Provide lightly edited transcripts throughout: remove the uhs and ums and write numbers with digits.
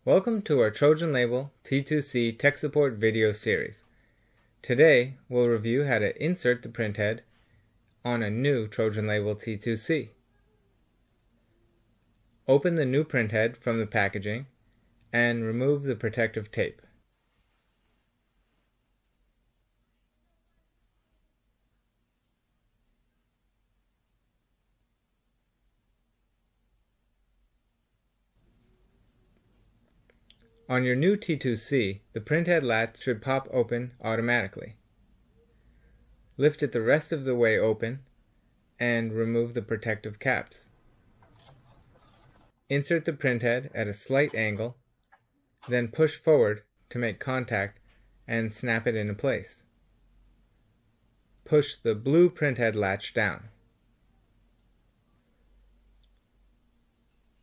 Welcome to our Trojan Label T2C tech support video series. Today we'll review how to insert the printhead on a new Trojan Label T2C. Open the new printhead from the packaging and remove the protective tape. On your new T2C, the printhead latch should pop open automatically. Lift it the rest of the way open and remove the protective caps. Insert the printhead at a slight angle, then push forward to make contact and snap it into place. Push the blue printhead latch down.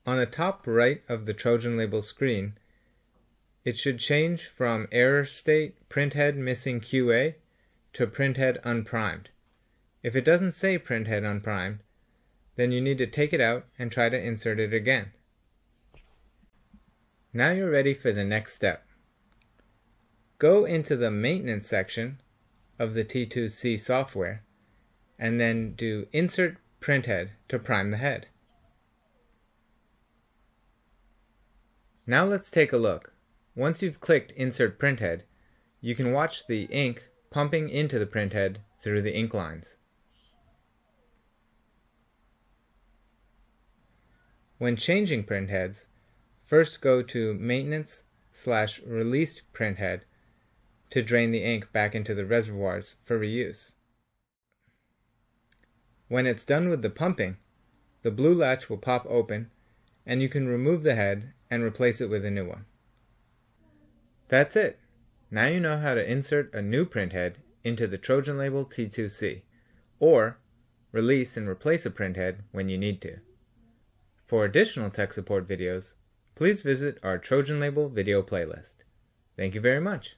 On the top right of the Trojan Label screen, it should change from error state printhead missing QA to printhead unprimed. If it doesn't say printhead unprimed, then you need to take it out and try to insert it again. Now you're ready for the next step. Go into the maintenance section of the T2C software and then do Insert Printhead to prime the head. Now let's take a look. Once you've clicked Insert Printhead, you can watch the ink pumping into the printhead through the ink lines. When changing printheads, first go to Maintenance/Released Printhead to drain the ink back into the reservoirs for reuse. When it's done with the pumping, the blue latch will pop open and you can remove the head and replace it with a new one. That's it. Now you know how to insert a new printhead into the Trojan Label T2C, or release and replace a printhead when you need to. For additional tech support videos, please visit our Trojan Label video playlist. Thank you very much.